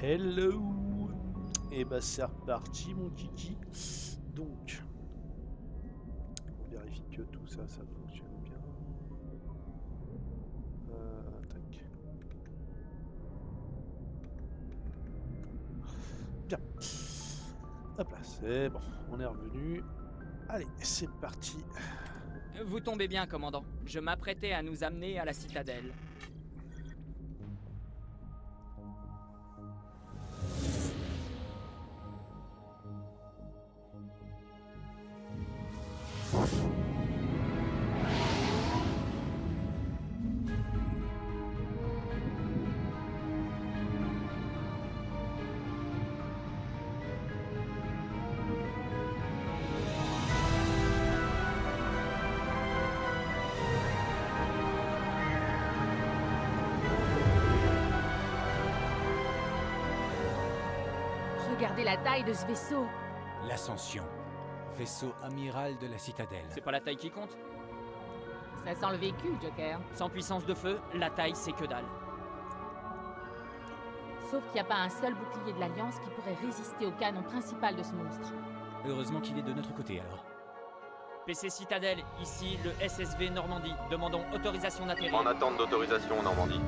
Hello. Et bah c'est reparti mon kiki. Donc, on vérifie que tout ça, ça fonctionne bien. Tac. Bien. Hop là, c'est bon, on est revenu. Allez, c'est parti. Vous tombez bien, commandant. Je m'apprêtais à nous amener à la citadelle. Regardez la taille de ce vaisseau. L'Ascension, vaisseau amiral de la citadelle. C'est pas la taille qui compte. Ça sent le vécu, Joker. Sans puissance de feu, la taille c'est que dalle. Sauf qu'il n'y a pas un seul bouclier de l'Alliance qui pourrait résister au canon principal de ce monstre. Heureusement qu'il est de notre côté alors. PC Citadelle, ici le SSV Normandie. Demandons autorisation d'atterrir. En attente d'autorisation, Normandie.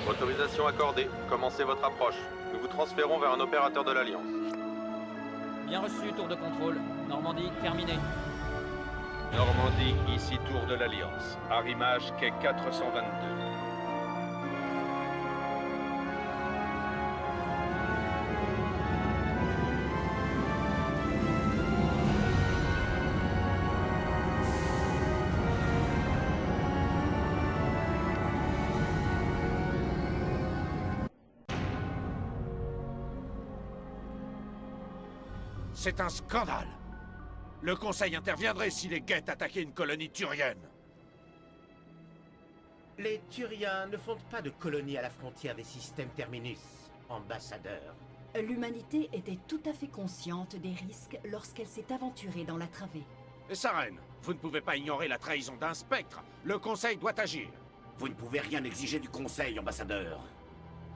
Autorisation accordée. Commencez votre approche. Nous vous transférons vers un opérateur de l'Alliance. Bien reçu, tour de contrôle. Normandie, terminé. Normandie, ici tour de l'Alliance. Arrimage quai 422. C'est un scandale. Le Conseil interviendrait si les guettes attaquaient une colonie turienne. Les Turiens ne fondent pas de colonie à la frontière des systèmes Terminus, ambassadeur. L'humanité était tout à fait consciente des risques lorsqu'elle s'est aventurée dans la travée. Et Sarene, vous ne pouvez pas ignorer la trahison d'un spectre. Le Conseil doit agir. Vous ne pouvez rien exiger du Conseil, ambassadeur.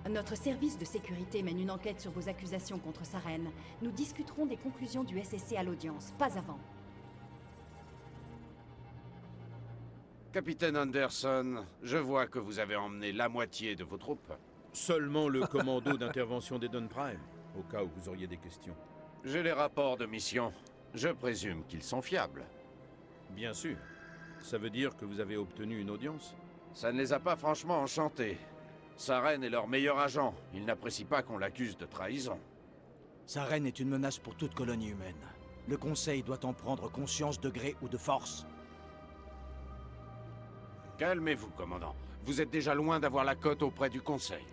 Notre service de sécurité mène une enquête sur vos accusations contre Sarene. Nous discuterons des conclusions du SSC à l'audience, pas avant. Capitaine Anderson, je vois que vous avez emmené la moitié de vos troupes. Seulement le commando d'intervention d'Eden Prime, au cas où vous auriez des questions. J'ai les rapports de mission. Je présume qu'ils sont fiables. Bien sûr. Ça veut dire que vous avez obtenu une audience? Ça ne les a pas franchement enchantés. Sarene est leur meilleur agent. Ils n'apprécient pas qu'on l'accuse de trahison. Sarene est une menace pour toute colonie humaine. Le Conseil doit en prendre conscience de gré ou de force. Calmez-vous, commandant. Vous êtes déjà loin d'avoir la cote auprès du Conseil.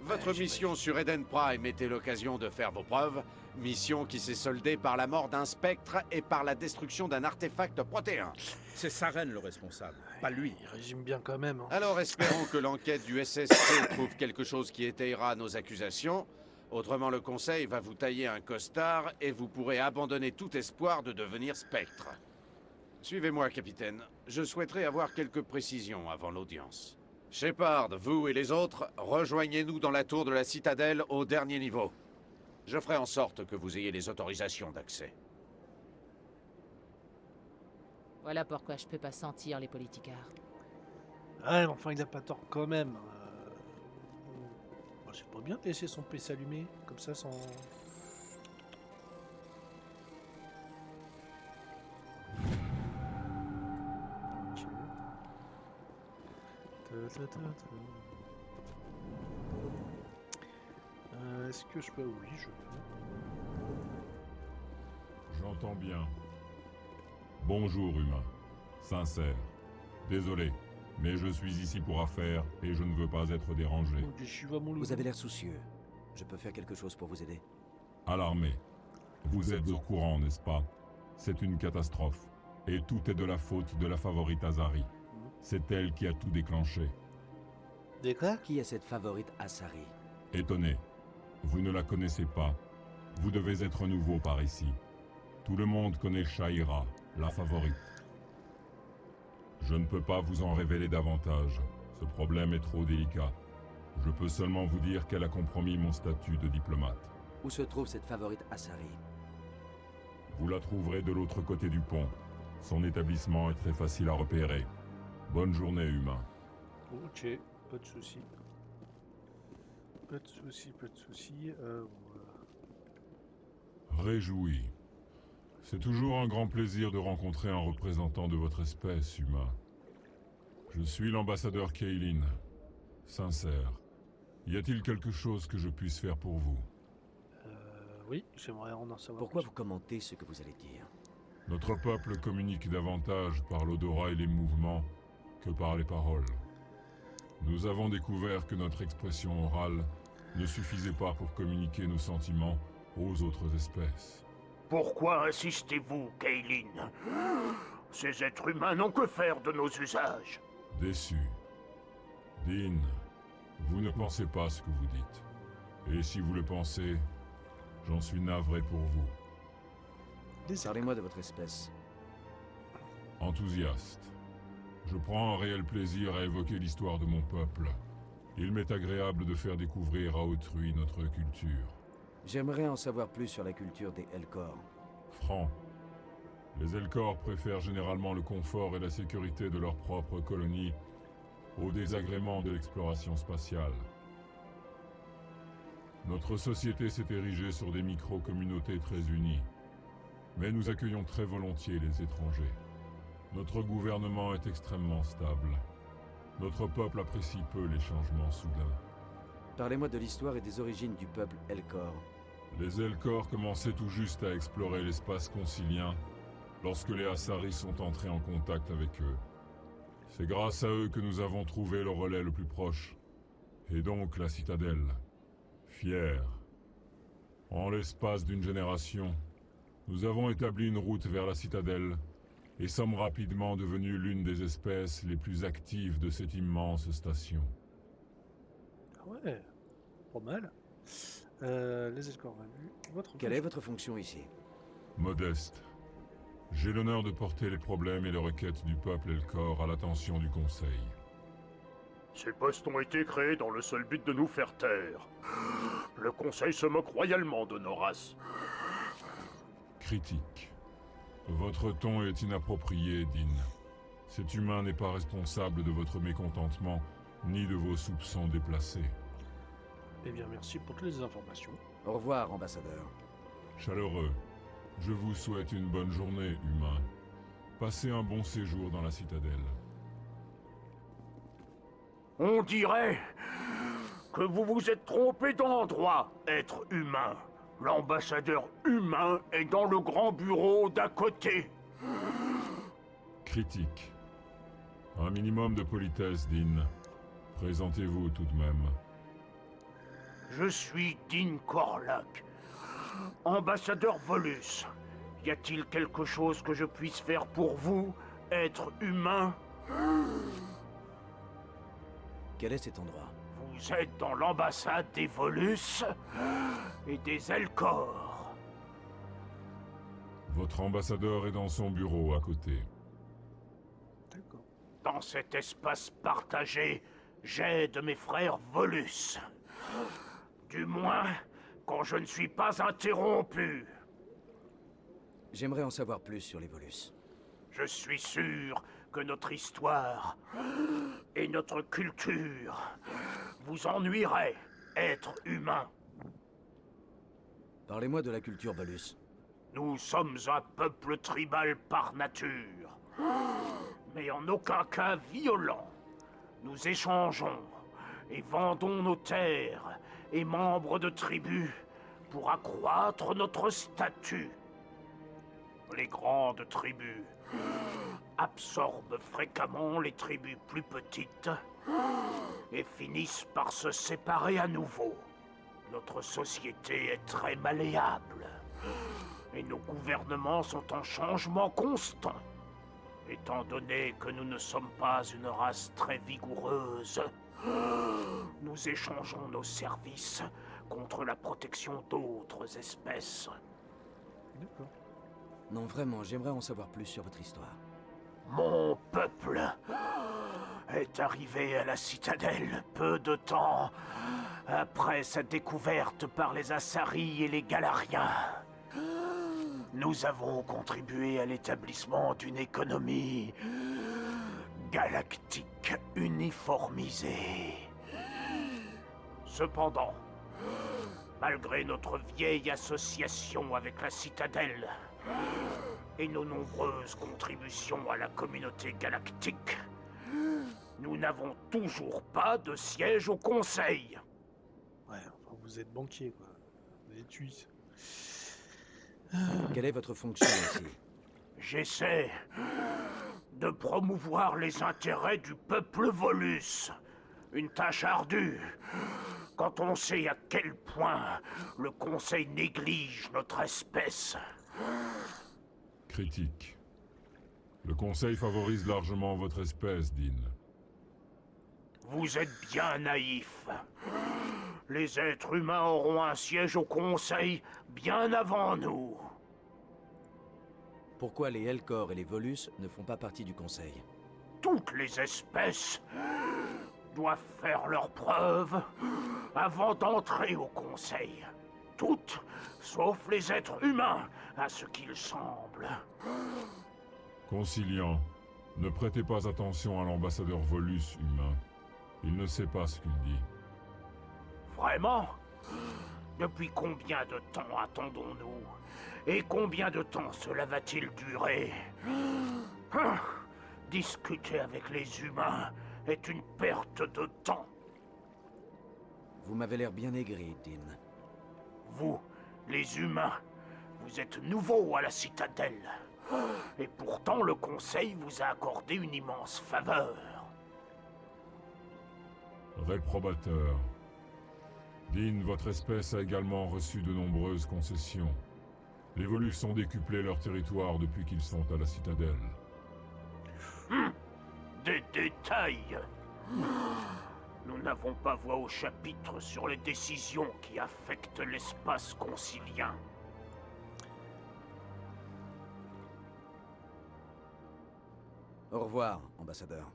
Votre mission sur Eden Prime était l'occasion de faire vos preuves. Mission qui s'est soldée par la mort d'un spectre et par la destruction d'un artefact protéin. C'est Sarene le responsable, pas lui. Il résume bien quand même. Hein. Alors espérons que l'enquête du SSC trouve quelque chose qui étayera nos accusations. Autrement, le Conseil va vous tailler un costard et vous pourrez abandonner tout espoir de devenir spectre. Suivez-moi, capitaine. Je souhaiterais avoir quelques précisions avant l'audience. Shepard, vous et les autres, rejoignez-nous dans la tour de la citadelle au dernier niveau. Je ferai en sorte que vous ayez les autorisations d'accès. Voilà pourquoi je peux pas sentir les politicards. Ouais, mais enfin, il a pas tort quand même. Bon, c'est pas bien de laisser son PC allumé, comme ça, sans... Ok. Est-ce que je peux... Oui, je peux. J'entends bien. Bonjour, humain. Sincère. Désolé, mais je suis ici pour affaires et je ne veux pas être dérangé. Vous avez l'air soucieux. Je peux faire quelque chose pour vous aider? Alarmé. Vous êtes au courant, n'est-ce pas? C'est une catastrophe. Et tout est de la faute de la favorite Azari. C'est elle qui a tout déclenché. Des quoi? Qui est cette favorite Asari? Étonné. Vous ne la connaissez pas. Vous devez être nouveau par ici. Tout le monde connaît Shaira, la favorite. Je ne peux pas vous en révéler davantage. Ce problème est trop délicat. Je peux seulement vous dire qu'elle a compromis mon statut de diplomate. Où se trouve cette favorite Asari? Vous la trouverez de l'autre côté du pont. Son établissement est très facile à repérer. Bonne journée, humain. Ok, pas de soucis. Pas de soucis, pas de soucis. Réjoui. C'est toujours un grand plaisir de rencontrer un représentant de votre espèce, humain. Je suis l'ambassadeur Kaylin. Sincère. Y a-t-il quelque chose que je puisse faire pour vous? Oui, j'aimerais en savoir Pourquoi plus. vous commentez ce que vous allez dire? Notre peuple communique davantage par l'odorat et les mouvements que par les paroles. Nous avons découvert que notre expression orale ne suffisait pas pour communiquer nos sentiments aux autres espèces. Pourquoi insistez-vous, Kaylin? Ces êtres humains n'ont que faire de nos usages. Déçu. Dean, vous ne pensez pas ce que vous dites. Et si vous le pensez, j'en suis navré pour vous. Parlez-moi de votre espèce. Enthousiaste. Je prends un réel plaisir à évoquer l'histoire de mon peuple. Il m'est agréable de faire découvrir à autrui notre culture. J'aimerais en savoir plus sur la culture des Elcor. Franc. Les Elcor préfèrent généralement le confort et la sécurité de leur propre colonie au désagrément de l'exploration spatiale. Notre société s'est érigée sur des micro-communautés très unies. Mais nous accueillons très volontiers les étrangers. Notre gouvernement est extrêmement stable. Notre peuple apprécie peu les changements soudains. Parlez-moi de l'histoire et des origines du peuple Elcor. Les Elcor commençaient tout juste à explorer l'espace concilien lorsque les Asari sont entrés en contact avec eux. C'est grâce à eux que nous avons trouvé le relais le plus proche, et donc la citadelle. Fiers. En l'espace d'une génération, nous avons établi une route vers la citadelle et sommes rapidement devenus l'une des espèces les plus actives de cette immense station. Ah ouais, pas mal. Les escorts valus. Quelle est votre fonction ici? Modeste. J'ai l'honneur de porter les problèmes et les requêtes du peuple Elcor à l'attention du Conseil. Ces postes ont été créés dans le seul but de nous faire taire. Le Conseil se moque royalement de nos races. Critique. Votre ton est inapproprié, Dean. Cet humain n'est pas responsable de votre mécontentement, ni de vos soupçons déplacés. Eh bien, merci pour toutes les informations. Au revoir, ambassadeur. Chaleureux, je vous souhaite une bonne journée, humain. Passez un bon séjour dans la citadelle. On dirait que vous vous êtes trompé d'endroit, être humain. L'ambassadeur humain est dans le grand bureau d'à côté. Critique. Un minimum de politesse, Dean. Présentez-vous tout de même. Je suis Dean Corlac, ambassadeur Volus. Y a-t-il quelque chose que je puisse faire pour vous, être humain? Quel est cet endroit? Vous êtes dans l'ambassade des Volus et des Elcor. Votre ambassadeur est dans son bureau à côté. D'accord. Dans cet espace partagé, j'aide mes frères Volus. Du moins, quand je ne suis pas interrompu. J'aimerais en savoir plus sur les Volus. Je suis sûr que notre histoire et notre culture vous ennuieraient, être humain. Parlez-moi de la culture Volus. Nous sommes un peuple tribal par nature, mais en aucun cas violent. Nous échangeons et vendons nos terres et membres de tribus pour accroître notre statut. Les grandes tribus absorbent fréquemment les tribus plus petites et finissent par se séparer à nouveau. Notre société est très malléable et nos gouvernements sont en changement constant. Étant donné que nous ne sommes pas une race très vigoureuse, nous échangeons nos services contre la protection d'autres espèces. D'accord. Non, vraiment, j'aimerais en savoir plus sur votre histoire. Mon peuple est arrivé à la citadelle peu de temps après sa découverte par les Asari et les Galariens. Nous avons contribué à l'établissement d'une économie galactique uniformisée. Cependant, malgré notre vieille association avec la citadelle et nos nombreuses contributions à la communauté galactique, nous n'avons toujours pas de siège au Conseil. Ouais, enfin, vous êtes banquier, quoi. Vous êtes suisse. Quelle est votre fonction ici? J'essaie de promouvoir les intérêts du peuple Volus. Une tâche ardue, quand on sait à quel point le Conseil néglige notre espèce. Critique. Le Conseil favorise largement votre espèce, Dean. Vous êtes bien naïf. Les êtres humains auront un siège au Conseil bien avant nous. Pourquoi les Elcor et les Volus ne font pas partie du Conseil? Toutes les espèces doivent faire leurs preuves avant d'entrer au Conseil. Toutes, sauf les êtres humains, à ce qu'il semble. Conciliant, ne prêtez pas attention à l'ambassadeur Volus humain. Il ne sait pas ce qu'il dit. Vraiment? Depuis combien de temps attendons-nous? Et combien de temps cela va-t-il durer? Discuter avec les humains est une perte de temps. Vous m'avez l'air bien aigri, Dean. Vous, les humains, vous êtes nouveaux à la citadelle. Et pourtant, le Conseil vous a accordé une immense faveur. Réprobateur. Dean, votre espèce a également reçu de nombreuses concessions. Les Volus ont décuplé leur territoire depuis qu'ils sont à la citadelle. Des détails. Nous n'avons pas voix au chapitre sur les décisions qui affectent l'espace concilien. Au revoir, ambassadeur.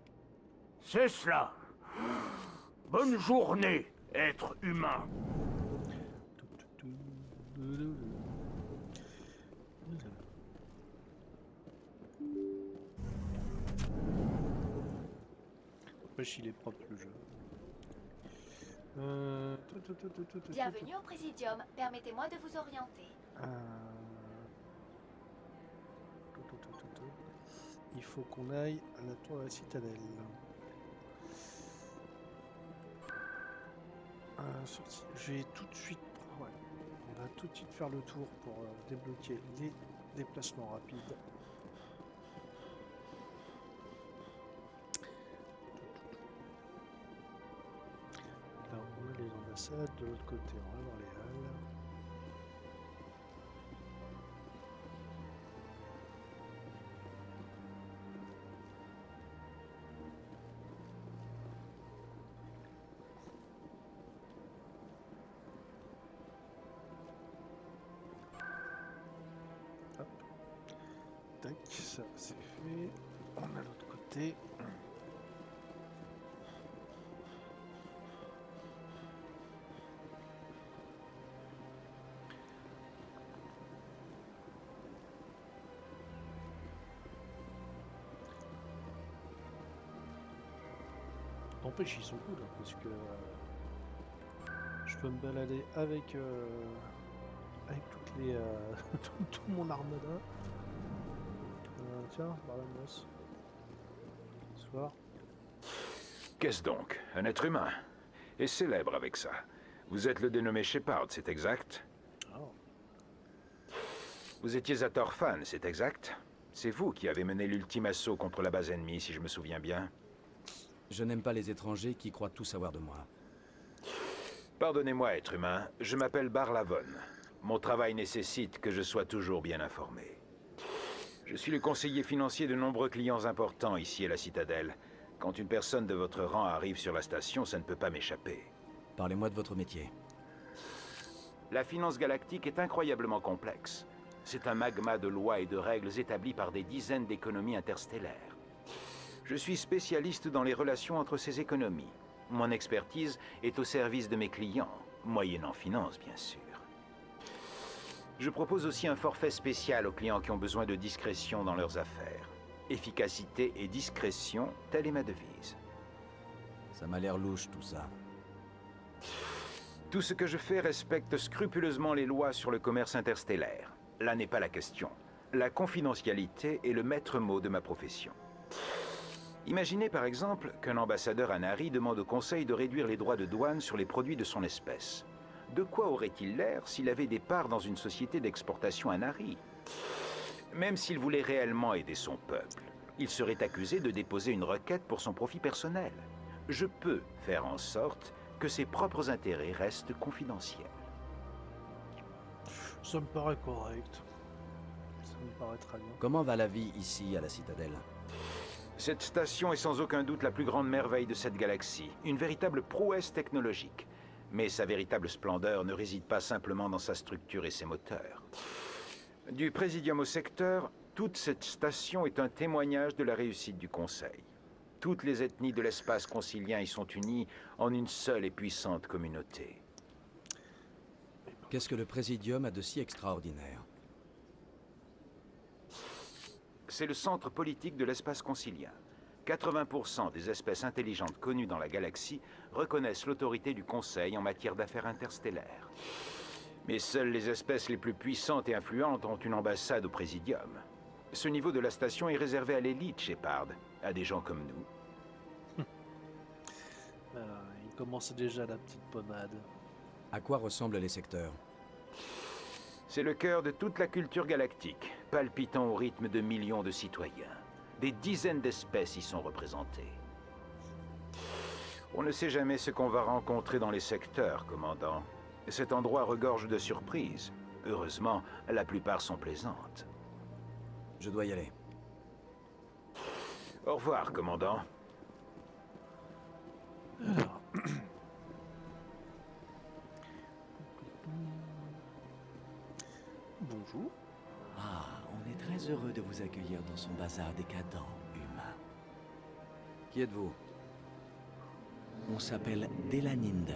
C'est cela. Bonne journée, être humain. Wesh, il est propre le jeu. Bienvenue au Présidium. Permettez-moi de vous orienter. Il faut qu'on aille à la tour de la citadelle. Sortie. Je vais tout de suite. Ouais. On va tout de suite faire le tour pour débloquer les déplacements rapides. Là, on a les ambassades. De l'autre côté, on va voir les halles. Tac, ça c'est fait. On a l'autre côté. N'empêche, ils sont cool hein, parce que je peux me balader avec toutes les tout mon armada. Tiens, Barlamos. Bonsoir. Qu'est-ce donc? Un être humain? Et célèbre avec ça. Vous êtes le dénommé Shepard, c'est exact? Oh. Vous étiez à Torfan, c'est exact? C'est vous qui avez mené l'ultime assaut contre la base ennemie, si je me souviens bien. Je n'aime pas les étrangers qui croient tout savoir de moi. Pardonnez-moi, être humain, je m'appelle Barlavon. Mon travail nécessite que je sois toujours bien informé. Je suis le conseiller financier de nombreux clients importants ici à la Citadelle. Quand une personne de votre rang arrive sur la station, ça ne peut pas m'échapper. Parlez-moi de votre métier. La finance galactique est incroyablement complexe. C'est un magma de lois et de règles établies par des dizaines d'économies interstellaires. Je suis spécialiste dans les relations entre ces économies. Mon expertise est au service de mes clients, moyennant finance bien sûr. Je propose aussi un forfait spécial aux clients qui ont besoin de discrétion dans leurs affaires. Efficacité et discrétion, telle est ma devise. Ça m'a l'air louche tout ça. Tout ce que je fais respecte scrupuleusement les lois sur le commerce interstellaire. Là n'est pas la question. La confidentialité est le maître mot de ma profession. Imaginez par exemple qu'un ambassadeur à Nari demande au Conseil de réduire les droits de douane sur les produits de son espèce. De quoi aurait-il l'air s'il avait des parts dans une société d'exportation à Nari? Même s'il voulait réellement aider son peuple, il serait accusé de déposer une requête pour son profit personnel. Je peux faire en sorte que ses propres intérêts restent confidentiels. Ça me paraît correct. Ça me paraît très bien. Comment va la vie ici à la Citadelle? Cette station est sans aucun doute la plus grande merveille de cette galaxie, une véritable prouesse technologique. Mais sa véritable splendeur ne réside pas simplement dans sa structure et ses moteurs. Du Présidium au secteur, toute cette station est un témoignage de la réussite du Conseil. Toutes les ethnies de l'espace concilien y sont unies en une seule et puissante communauté. Qu'est-ce que le Présidium a de si extraordinaire? C'est le centre politique de l'espace concilien. 80% des espèces intelligentes connues dans la galaxie reconnaissent l'autorité du Conseil en matière d'affaires interstellaires. Mais seules les espèces les plus puissantes et influentes ont une ambassade au Présidium. Ce niveau de la station est réservé à l'élite, Shepard, à des gens comme nous. Il commence déjà la petite pommade. À quoi ressemblent les secteurs? C'est le cœur de toute la culture galactique, palpitant au rythme de millions de citoyens. Des dizaines d'espèces y sont représentées. On ne sait jamais ce qu'on va rencontrer dans les secteurs, commandant. Cet endroit regorge de surprises. Heureusement, la plupart sont plaisantes. Je dois y aller. Au revoir, commandant. Alors. Bonjour. Ah, on est très heureux de vous accueillir dans son bazar décadent, humain. Qui êtes-vous? On s'appelle Delaninder,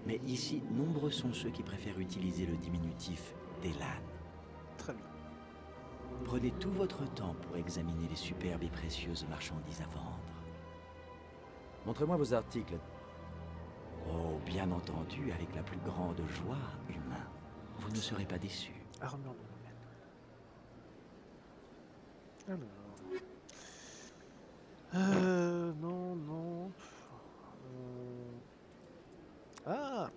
mais ici, nombreux sont ceux qui préfèrent utiliser le diminutif Delan. Très bien. Prenez tout votre temps pour examiner les superbes et précieuses marchandises à vendre. Montrez-moi vos articles. Oh, bien entendu, avec la plus grande joie, humain. Vous ne serez pas déçus. Armure de domaine. Alors. Non, non. Ah.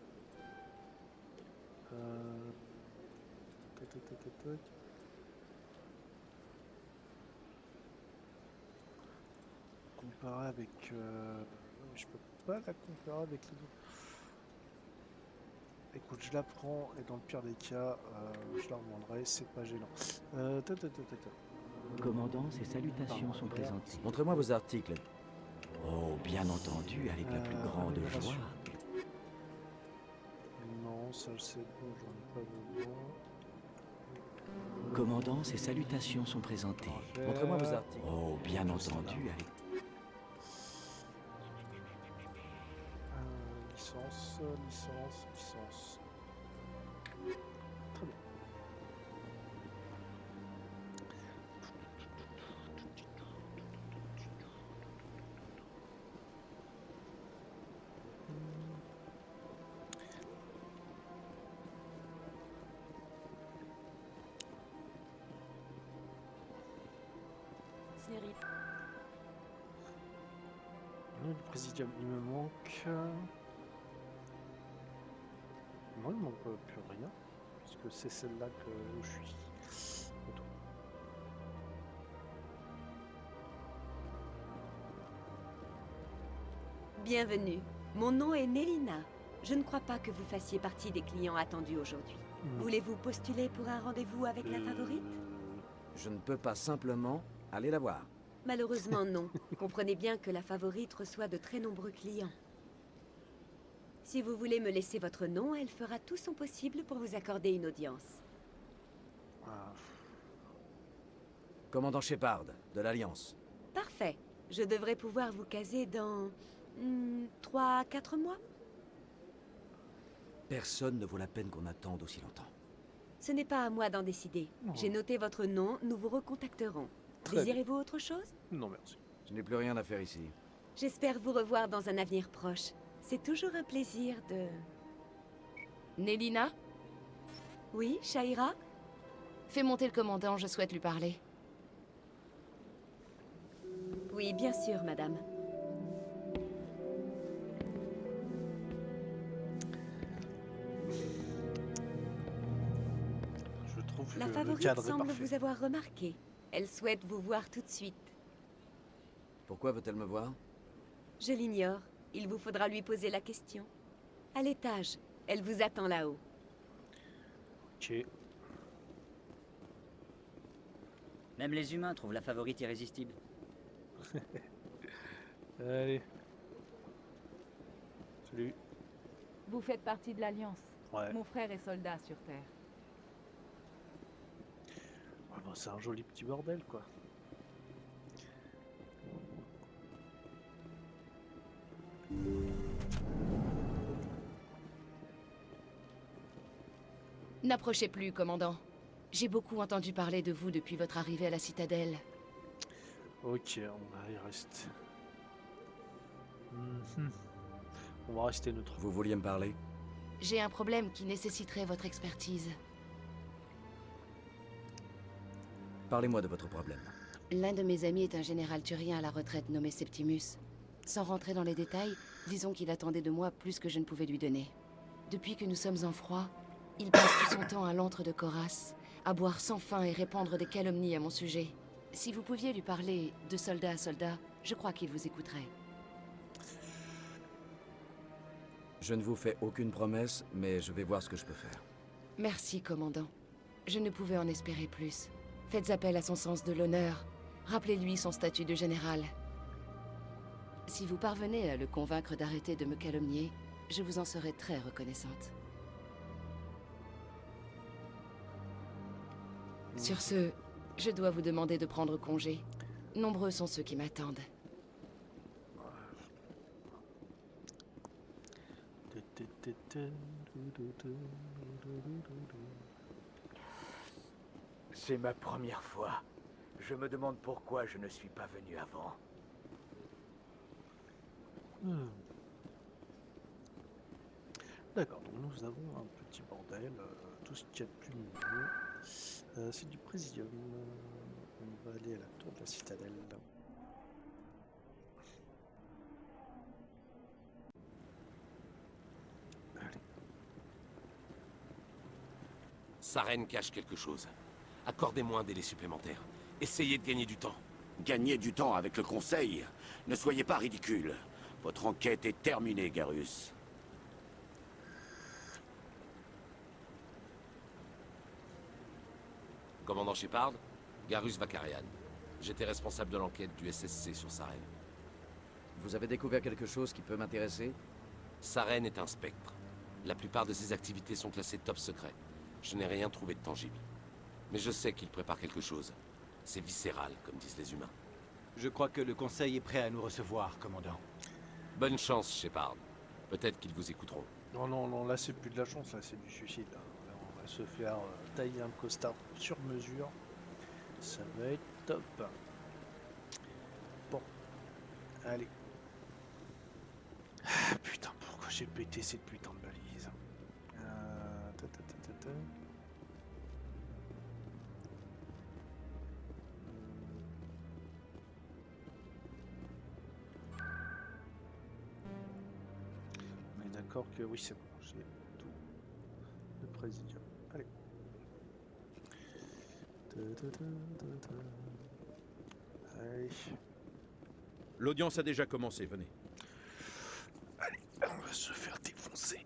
Tac, tac, tac, tac, tac. Comparer avec. Je peux pas la comparer avec les autres. Écoute, je la prends et dans le pire des cas, je la revendrai, c'est pas gênant. Commandant, ces salutations sont présentées. Montrez-moi vos articles. Oh, bien entendu, avec la plus grande joie. Non, ça c'est bon, j'en ai pas besoin. Commandant, ces salutations sont présentées. Montrez-moi vos articles. Oh, bien entendu, avec... Licence. Très bien. Le Présidium, il me manque... Non, il ne manque plus rien, puisque c'est celle-là que je suis. Bienvenue. Mon nom est Nélina. Je ne crois pas que vous fassiez partie des clients attendus aujourd'hui. Voulez-vous postuler pour un rendez-vous avec la favorite? Je ne peux pas simplement aller la voir. Malheureusement non. Comprenez bien que la favorite reçoit de très nombreux clients. Si vous voulez me laisser votre nom, elle fera tout son possible pour vous accorder une audience. Commandant Shepard, de l'Alliance. Parfait. Je devrais pouvoir vous caser dans 3 à 4 mois. Personne ne vaut la peine qu'on attende aussi longtemps. Ce n'est pas à moi d'en décider. J'ai noté votre nom, nous vous recontacterons. Désirez-vous autre chose? Non, merci. Je n'ai plus rien à faire ici. J'espère vous revoir dans un avenir proche. C'est toujours un plaisir de... Nélina? Oui, Shaira? Fais monter le commandant, je souhaite lui parler. Oui, bien sûr, madame. Je trouve La que le favorite cadre est semble parfait. vous avoir remarqué. Elle souhaite vous voir tout de suite. Pourquoi veut-elle me voir? Je l'ignore. Il vous faudra lui poser la question. À l'étage. Elle vous attend là-haut. Ok. Même les humains trouvent la favorite irrésistible. Allez. Salut. Vous faites partie de l'Alliance. Ouais. Mon frère est soldat sur Terre. Ah bah, c'est un joli petit bordel, quoi. N'approchez plus, commandant. J'ai beaucoup entendu parler de vous depuis votre arrivée à la citadelle. Ok, on va y rester. On va rester neutre. Vous vouliez me parler? J'ai un problème qui nécessiterait votre expertise. Parlez-moi de votre problème. L'un de mes amis est un général turien à la retraite nommé Septimus. Sans rentrer dans les détails, disons qu'il attendait de moi plus que je ne pouvais lui donner. Depuis que nous sommes en froid, il passe tout son temps à l'antre de Coras, à boire sans fin et répandre des calomnies à mon sujet. Si vous pouviez lui parler de soldat à soldat, je crois qu'il vous écouterait. Je ne vous fais aucune promesse, mais je vais voir ce que je peux faire. Merci, commandant. Je ne pouvais en espérer plus. Faites appel à son sens de l'honneur. Rappelez-lui son statut de général. Si vous parvenez à le convaincre d'arrêter de me calomnier, je vous en serai très reconnaissante. Sur ce, je dois vous demander de prendre congé. Nombreux sont ceux qui m'attendent. C'est ma première fois. Je me demande pourquoi je ne suis pas venu avant. D'accord, donc nous avons un petit bordel. Tout ce qu'il y a de plus nouveau, c'est du Présidium. On va aller à la tour de la citadelle. Sarene cache quelque chose. Accordez-moi un délai supplémentaire. Essayez de gagner du temps. Gagner du temps avec le Conseil? Ne soyez pas ridicule. Votre enquête est terminée, Garus. Commandant Shepard, Garus Vakarian. J'étais responsable de l'enquête du SSC sur Sarene. Vous avez découvert quelque chose qui peut m'intéresser? Sarene est un spectre. La plupart de ses activités sont classées top secret. Je n'ai rien trouvé de tangible. Mais je sais qu'il prépare quelque chose. C'est viscéral, comme disent les humains. Je crois que le Conseil est prêt à nous recevoir, commandant. Bonne chance, Shepard. Peut-être qu'ils vous écouteront. Non, non, non, là c'est plus de la chance, là c'est du suicide. Là, on va se faire tailler un costard sur mesure. Ça va être top. Bon. Allez. Ah, putain, pourquoi j'ai pété cette putain de balise? On est d'accord que oui, c'est bon, j'ai tout. Le Présidium. Allez. Allez. L'audience a déjà commencé, venez. Allez, on va se faire défoncer.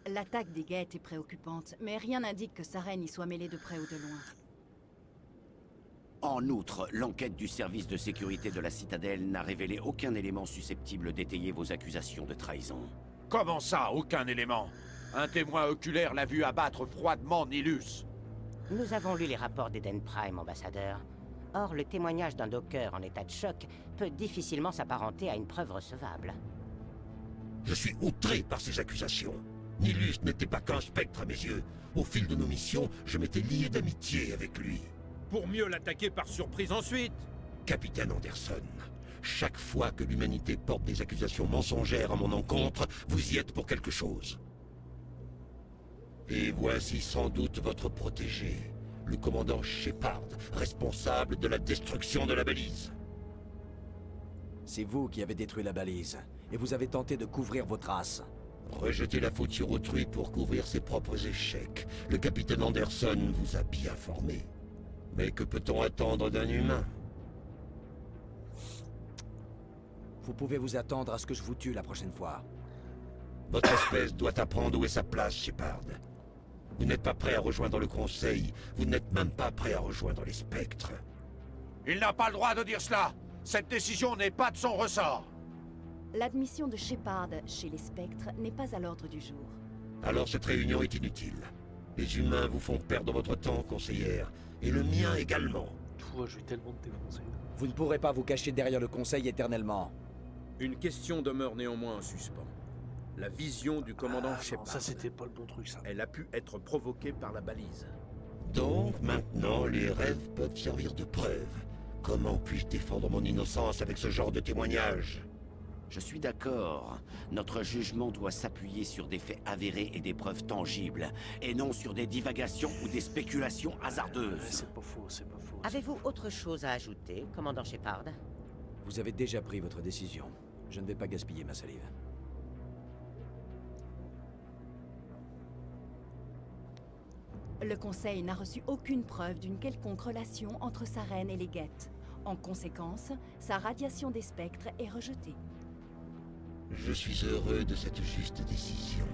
L'attaque des Geth est préoccupante, mais rien n'indique que Sarene y soit mêlée de près ou de loin. En outre, l'enquête du service de sécurité de la Citadelle n'a révélé aucun élément susceptible d'étayer vos accusations de trahison. Comment ça, aucun élément? Un témoin oculaire l'a vu abattre froidement Nilus. Nous avons lu les rapports d'Eden Prime, ambassadeur. Or, le témoignage d'un docker en état de choc peut difficilement s'apparenter à une preuve recevable. Je suis outré par ces accusations. Nilus n'était pas qu'un spectre à mes yeux. Au fil de nos missions, je m'étais lié d'amitié avec lui. Pour mieux l'attaquer par surprise ensuite. Capitaine Anderson, chaque fois que l'humanité porte des accusations mensongères à mon encontre, vous y êtes pour quelque chose. Et voici sans doute votre protégé, le commandant Shepard, responsable de la destruction de la balise. C'est vous qui avez détruit la balise, et vous avez tenté de couvrir vos traces. Rejeter la faute sur autrui pour couvrir ses propres échecs. Le capitaine Anderson vous a bien formé. Mais que peut-on attendre d'un humain? Vous pouvez vous attendre à ce que je vous tue la prochaine fois. Votre espèce doit apprendre où est sa place, Shepard. Vous n'êtes pas prêt à rejoindre le Conseil. Vous n'êtes même pas prêt à rejoindre les spectres. Il n'a pas le droit de dire cela. Cette décision n'est pas de son ressort. L'admission de Shepard chez les spectres n'est pas à l'ordre du jour. Alors cette réunion est inutile. Les humains vous font perdre votre temps, conseillère. Et le mien également. Toi, je vais tellement te défoncer. Vous ne pourrez pas vous cacher derrière le Conseil éternellement. Une question demeure néanmoins en suspens. La vision du commandant Shepard. Ça, c'était pas le bon truc, ça. Elle a pu être provoquée par la balise. Donc, maintenant, les rêves peuvent servir de preuve. Comment puis-je défendre mon innocence avec ce genre de témoignage? Je suis d'accord. Notre jugement doit s'appuyer sur des faits avérés et des preuves tangibles, et non sur des divagations ou des spéculations hasardeuses. C'est pas faux, c'est pas faux. Avez-vous autre chose à ajouter, commandant Shepard? Vous avez déjà pris votre décision. Je ne vais pas gaspiller ma salive. Le Conseil n'a reçu aucune preuve d'une quelconque relation entre Saren et les Geth. En conséquence, sa radiation des spectres est rejetée. Je suis heureux de cette juste décision.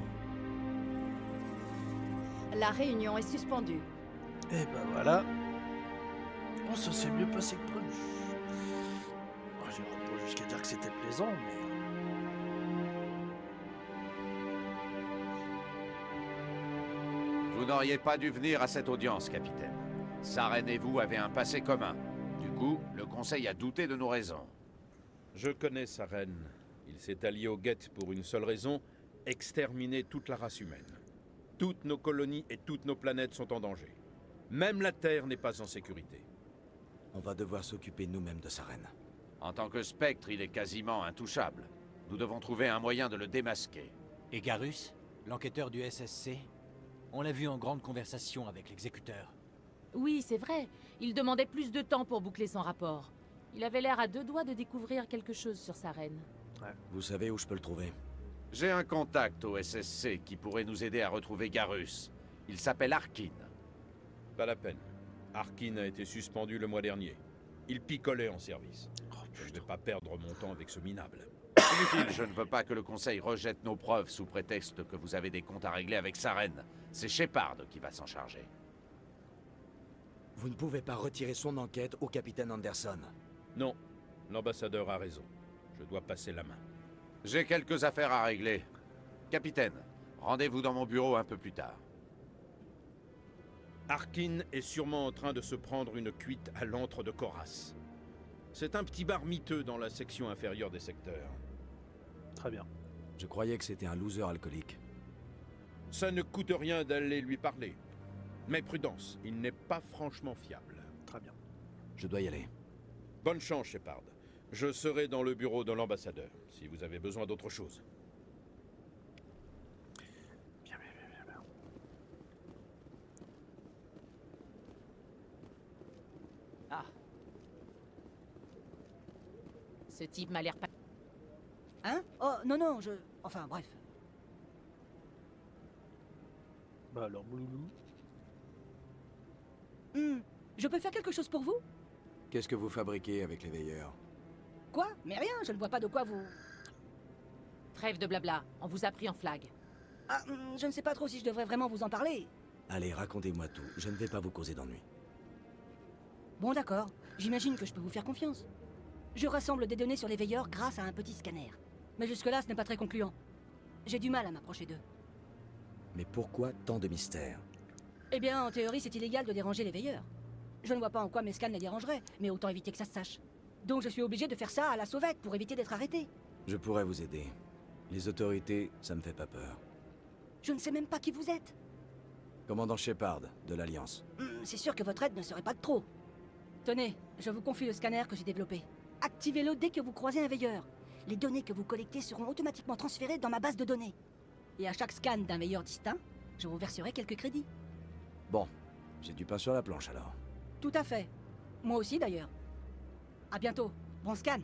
La réunion est suspendue. Et ben voilà. Oh, ça s'est mieux passé que prévu. Oh, j'irai pas jusqu'à dire que c'était plaisant, mais... Vous n'auriez pas dû venir à cette audience, capitaine. Saren et vous avez un passé commun. Du coup, le Conseil a douté de nos raisons. Je connais Saren. Il s'est allié aux Geth pour une seule raison, exterminer toute la race humaine. Toutes nos colonies et toutes nos planètes sont en danger. Même la Terre n'est pas en sécurité. On va devoir s'occuper nous-mêmes de Saren. En tant que spectre, il est quasiment intouchable. Nous devons trouver un moyen de le démasquer. Et Garus, l'enquêteur du SSC? On l'a vu en grande conversation avec l'exécuteur. Oui, c'est vrai. Il demandait plus de temps pour boucler son rapport. Il avait l'air à deux doigts de découvrir quelque chose sur Saren. Vous savez où je peux le trouver? J'ai un contact au SSC qui pourrait nous aider à retrouver Garus. Il s'appelle Arkin. Pas la peine. Arkin a été suspendu le mois dernier. Il picolait en service. Je ne vais pas perdre mon temps avec ce minable. Inutile, je ne veux pas que le Conseil rejette nos preuves sous prétexte que vous avez des comptes à régler avec Saren. C'est Shepard qui va s'en charger. Vous ne pouvez pas retirer son enquête au capitaine Anderson. Non, l'ambassadeur a raison. Je dois passer la main. J'ai quelques affaires à régler. Capitaine, rendez-vous dans mon bureau un peu plus tard. Arkin est sûrement en train de se prendre une cuite à l'antre de Koras. C'est un petit bar miteux dans la section inférieure des secteurs. Très bien. Je croyais que c'était un loser alcoolique. Ça ne coûte rien d'aller lui parler. Mais prudence, il n'est pas franchement fiable. Très bien. Je dois y aller. Bonne chance, Shepard. Je serai dans le bureau de l'ambassadeur, si vous avez besoin d'autre chose. Bien. Ah. Ce type m'a l'air pas... Hein? Oh, non, je... Enfin, bref. Bah alors, Mouloulou. Je peux faire quelque chose pour vous? Qu'est-ce que vous fabriquez avec les veilleurs? Quoi? Mais rien, je ne vois pas de quoi vous... Trêve de blabla, on vous a pris en flag. Ah, je ne sais pas trop si je devrais vraiment vous en parler. Allez, racontez-moi tout. Je ne vais pas vous causer d'ennui. Bon, d'accord. J'imagine que je peux vous faire confiance. Je rassemble des données sur les veilleurs grâce à un petit scanner. Mais jusque-là, ce n'est pas très concluant. J'ai du mal à m'approcher d'eux. Mais pourquoi tant de mystères? Eh bien, en théorie, c'est illégal de déranger les veilleurs. Je ne vois pas en quoi mes scans les dérangeraient, mais autant éviter que ça se sache. Donc je suis obligé de faire ça à la sauvette pour éviter d'être arrêté. Je pourrais vous aider. Les autorités, ça me fait pas peur. Je ne sais même pas qui vous êtes. Commandant Shepard, de l'Alliance. C'est sûr que votre aide ne serait pas de trop. Tenez, je vous confie le scanner que j'ai développé. Activez-le dès que vous croisez un veilleur. Les données que vous collectez seront automatiquement transférées dans ma base de données. Et à chaque scan d'un veilleur distinct, je vous verserai quelques crédits. Bon, j'ai du pain sur la planche alors. Tout à fait. Moi aussi d'ailleurs. À bientôt. Bon scan.